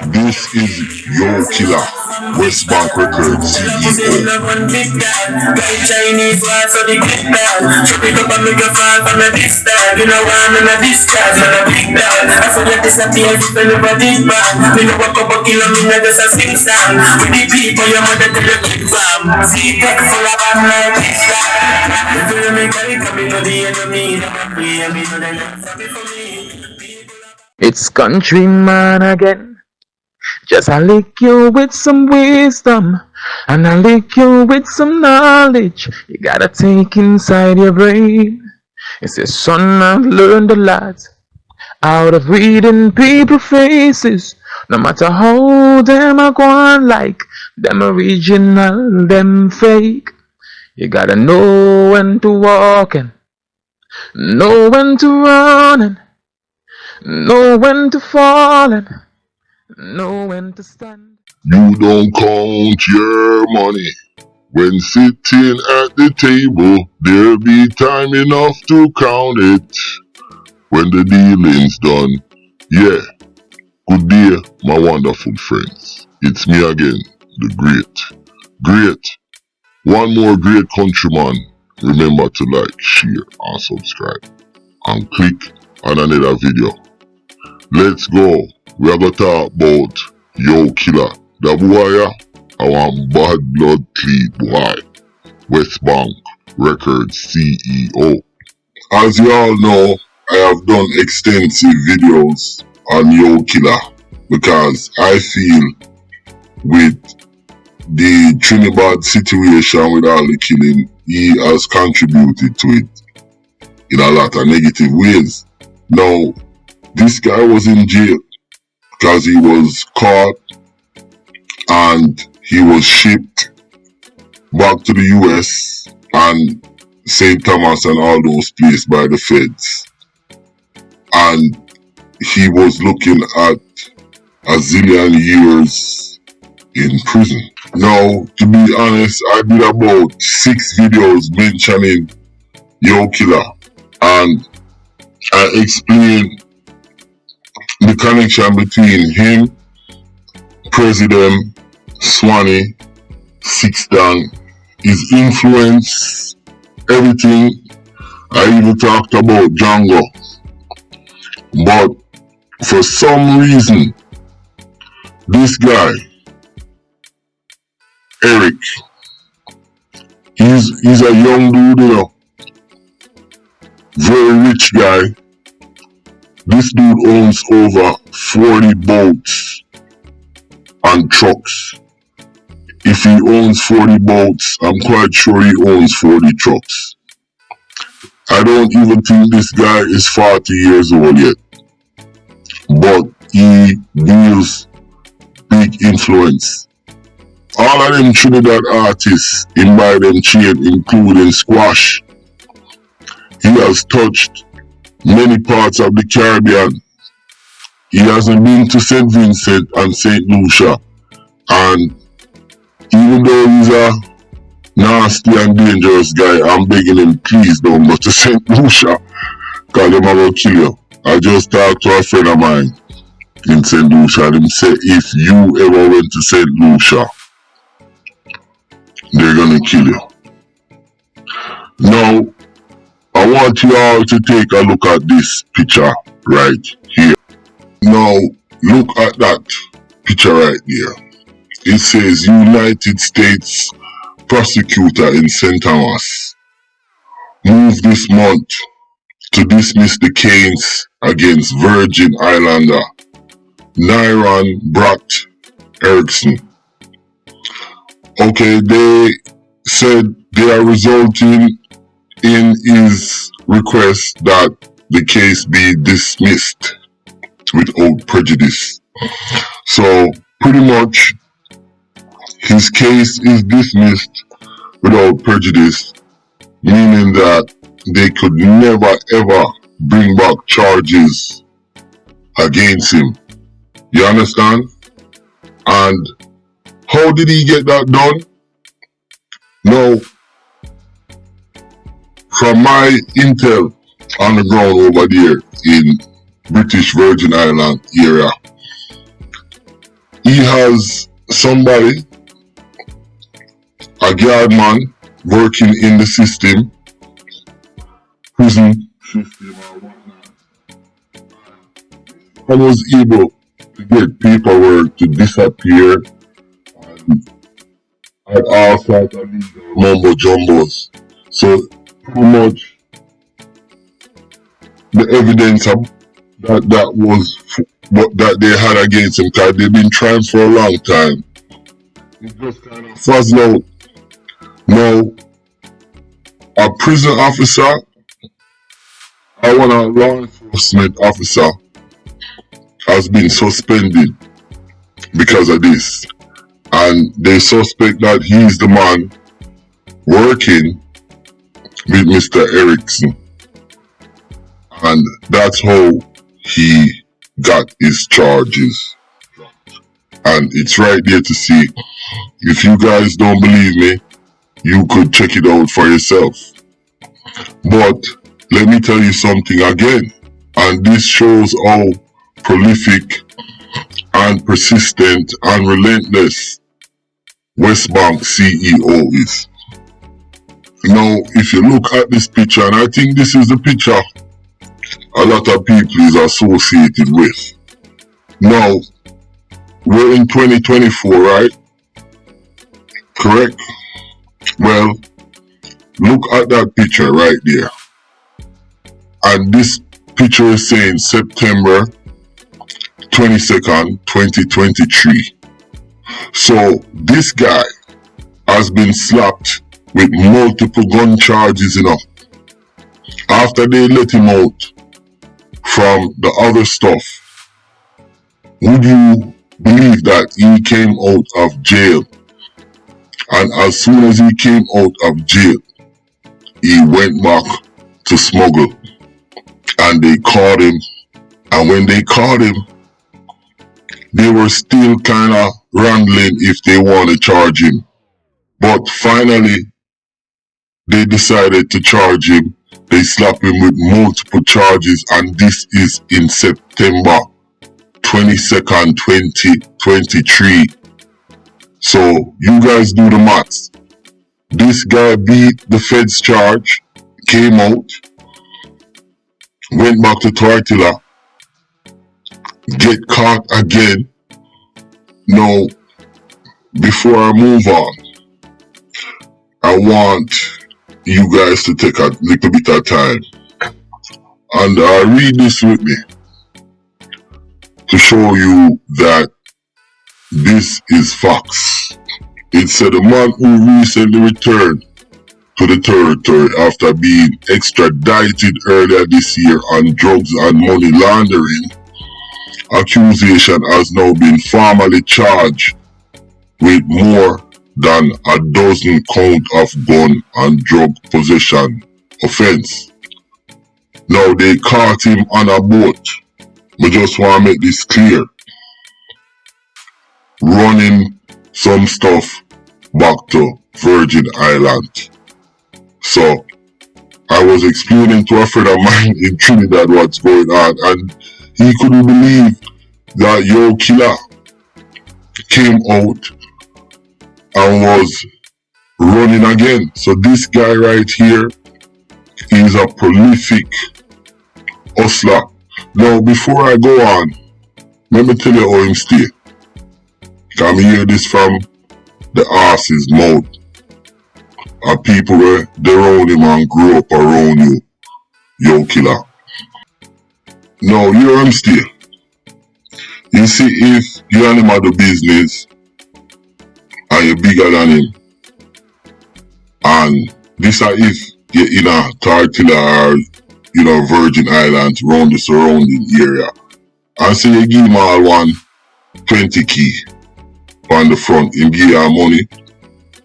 This is Yo Killer, West Bank Records CEO. Chinese war, so the big dog. So pick up a microphone from a big star. You know I'm in a discharge, man a big dog. I forget disappear if you never did bad. Me know a couple kilo, me not just a sing song. With the people, your mother tell you big fam. See, take full of bad like this star. If you make it, come into the enemy. I'm me know they're not happy for me. It's Countryman again. Just I lick you with some wisdom, and I lick you with some knowledge. You gotta take inside your brain. It says, son, I've learned a lot out of reading people's faces. No matter how them are going, like them original, them fake. You gotta know when to walk and know when to run and know when to fall and know when to stand. You don't count your money when sitting at the table. There'll be time enough to count it when the dealing's done. Yeah, good day, my wonderful friends. It's me again, the great. One more great countryman. Remember to like, share, and subscribe. And click on another video. Let's go. We are gonna talk about Yo Killer. The boy, I want bad blood clean boy. West Bank Records CEO. As you all know, I have done extensive videos on Yo Killer because I feel with the Trinidad situation with all the killing, he has contributed to it in a lot of negative ways. Now, this guy was in jail because he was caught and he was shipped back to the US and St. Thomas and all those places by the feds. And he was looking at a zillion years in prison. Now, to be honest, I did about 6 videos mentioning Yo Killer, and I explained the connection between him, President, Swanee, Sixton, his influence, everything. I even talked about Django. But for some reason, this guy, Eric, he's a young dude, you know, very rich guy. This dude owns over 40 boats and trucks. If he owns 40 boats, I'm quite sure he owns 40 trucks. I don't even think this guy is 40 years old yet. But he wields big influence. All of them Trinidad artists in by them chain, including Squash. He has touched many parts of the Caribbean. He hasn't been to St. Vincent and St. Lucia. And even though he's a nasty and dangerous guy, I'm begging him, please don't go to St. Lucia, because they're going to kill you. I just talked to a friend of mine in St. Lucia, and him say if you ever went to St. Lucia, they're going to kill you. Now, I want you all to take a look at this picture right here. Now, look at that picture right there. It says United States Prosecutor in St. Thomas moved this month to dismiss the case against Virgin Islander Nyron Brat Erickson. Okay, they said they are resulting in his request that the case be dismissed without prejudice. So pretty much his case is dismissed without prejudice, meaning that they could never ever bring back charges against him. You understand? And how did he get that done? Now, from my intel on the ground over there in British Virgin Island area, he has somebody, a guard man, working in the system, prison system or whatnot, and was able to get paperwork to disappear and all sorts of legal mumbo jumbos. So pretty much the evidence that was what that they had against him, because they've been trying for a long time, it just kind of fizzled out. Now, a prison officer, I want a law enforcement officer, has been suspended because of this. And they suspect that he's the man working with Mr. Erickson. And that's how he got his charges. And it's right there to see. If you guys don't believe me, you could check it out for yourself. But let me tell you something again. And this shows how prolific and persistent and relentless West Bank CEO is. Now, if you look at this picture, and I think this is the picture a lot of people is associated with. Now, we're in 2024, right? Correct? Well, look at that picture right there. And this picture is saying September 22nd, 2023. So this guy has been slapped with multiple gun charges, After they let him out from the other stuff, would you believe that he came out of jail? And as soon as he came out of jail, he went back to smuggle. And they caught him. And when they caught him, they were still kind of wrangling if they want to charge him. But finally, they decided to charge him. They slapped him with multiple charges, and this is in September 22nd, 2023. So you guys do the maths. This guy beat the feds charge, came out, went back to Tortilla, get caught again. Now, before I move on, I want you guys to take a little bit of time and read this with me to show you that this is facts. It said a man who recently returned to the territory after being extradited earlier this year on drugs and money laundering accusation has now been formally charged with more than a dozen counts of gun and drug possession offense. Now they caught him on a boat. We just want to make this clear. Running some stuff back to Virgin Island. So I was explaining to a friend of mine in Trinidad what's going on, and he couldn't believe that KILLA came out and was running again. So this guy right here is a prolific hustler. Now before I go on, let me tell you how him stay. Can me hear this from the horse's mouth. Are people where they around him and grew up around you, KILLA. Now hear him stay. You see, if you and him are the business and you're bigger than him, and this is if you're in a Tortilla or Virgin Islands around the surrounding area, and say you give him all 120 key on the front, him give you money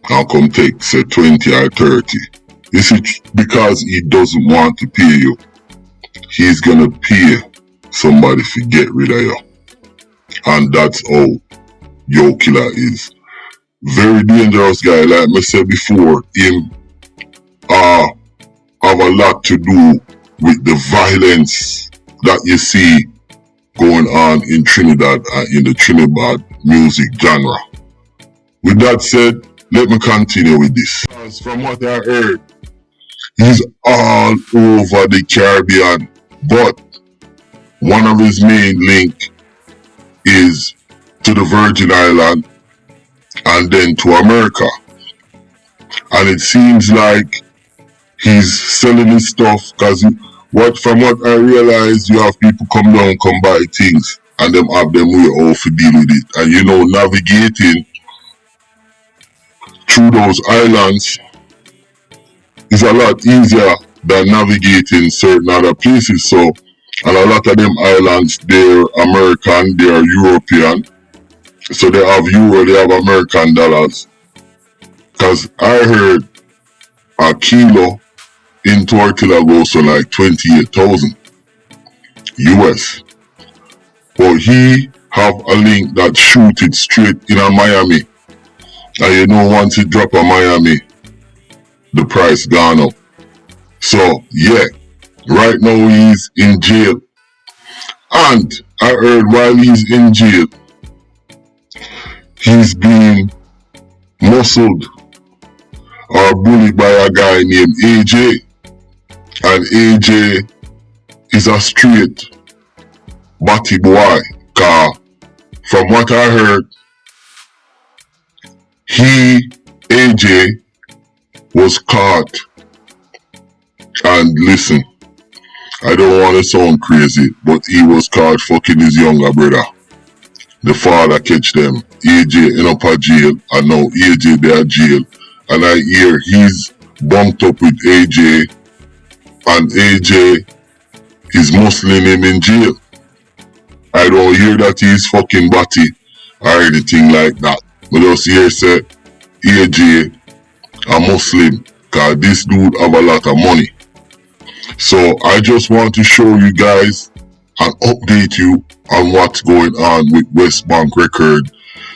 and come take say 20 or 30. You see, because he doesn't want to pay you, he's gonna pay somebody to get rid of you. And that's how KILLA is. Very dangerous guy, like I said before. Him have a lot to do with the violence that you see going on in Trinidad and in the Trinidad music genre. With that said, let me continue with this. From what I heard, he's all over the Caribbean, but one of his main link is to the Virgin Islands and then to America. And it seems like he's selling his stuff because from what I realize, you have people come down, come buy things, and them have them way off to deal with it. And you know, navigating through those islands is a lot easier than navigating certain other places. So, and a lot of them islands, they're American, they're European. So they have euro, they have American dollars. Cause I heard a kilo in tortilla goes for like 28,000 US. But he have a link that shoot it straight in a Miami. And you know, once it drop a Miami, the price gone up. So yeah, right now he's in jail. And I heard while he's in jail, he's being muscled or bullied by a guy named AJ. And AJ is a straight batty boy. Cause from what I heard, AJ was caught. And listen, I don't want to sound crazy, but he was caught fucking his younger brother. The father catch them. AJ in up a jail, and now AJ they are jail. And I hear he's bumped up with AJ, and AJ is muscling him in jail. I don't hear that he's fucking batty or anything like that. But just hear say AJ a Muslim, cause this dude have a lot of money. So I just want to show you guys and update you on what's going on with West Bank Record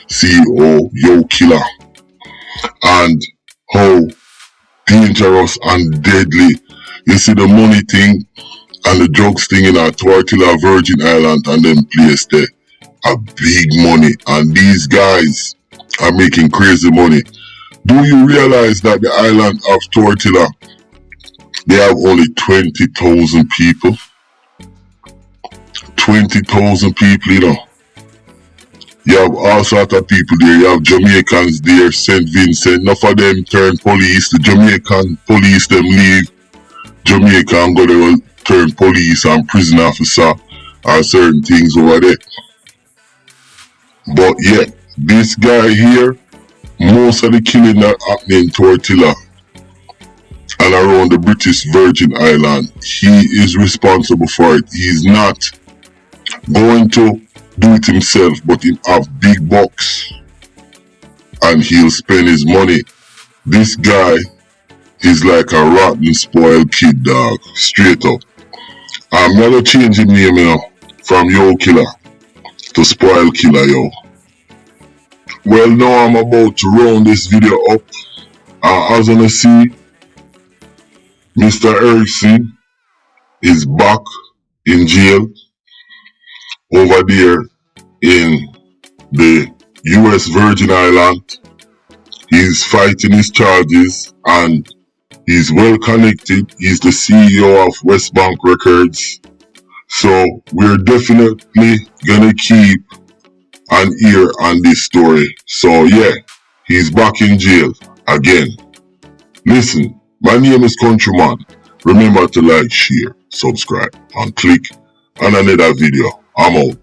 CEO KILLA and how dangerous and deadly. You see the money thing and the drugs thing in our Tortilla, Virgin Island and them place there are big money, and these guys are making crazy money. Do you realize that the island of Tortilla, they have only 20,000 people? 20,000 people, you know. You have all sorts of people there. You have Jamaicans there, St. Vincent. Enough of them turn police. The Jamaican police, them leave Jamaica and go there, turn police and prison officer or certain things over there. But yeah, this guy here, most of the killing that happening in Tortilla and around the British Virgin Island, he is responsible for it. He's not going to do it himself, but he'll have big bucks and he'll spend his money. This guy is like a rotten, spoiled kid, dog. Straight up. I'm never changing name, you know, from KILLA to Spoil Killer, yo. Well, now I'm about to round this video up. As you can see, Mr. Erickson is back in jail over there in the US Virgin Island. He's fighting his charges and he's well connected. He's the CEO of West Bank Records. So we're definitely gonna keep an ear on this story. So yeah, he's back in jail again. Listen, my name is Countryman. Remember to like, share, subscribe, and click on another video. I'm out.